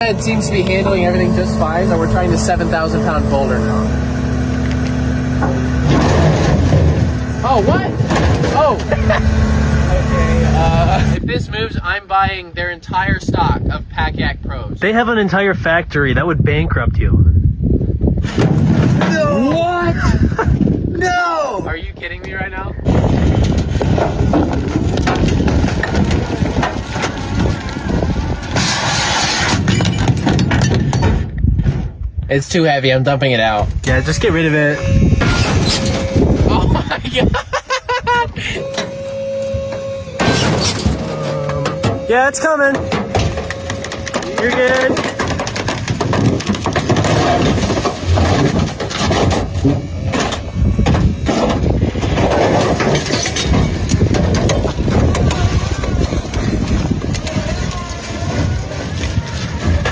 It seems to be handling everything just fine, so we're trying the 7,000-pound boulder now. Oh, what? Oh! Okay, if this moves, I'm buying their entire stock of Pack-Yak Pros. They have an entire factory. That would bankrupt you. No! What? No! Are you kidding me right now? It's too heavy, I'm dumping it out. Yeah, just get rid of it. Oh my god! Yeah, it's coming. You're good.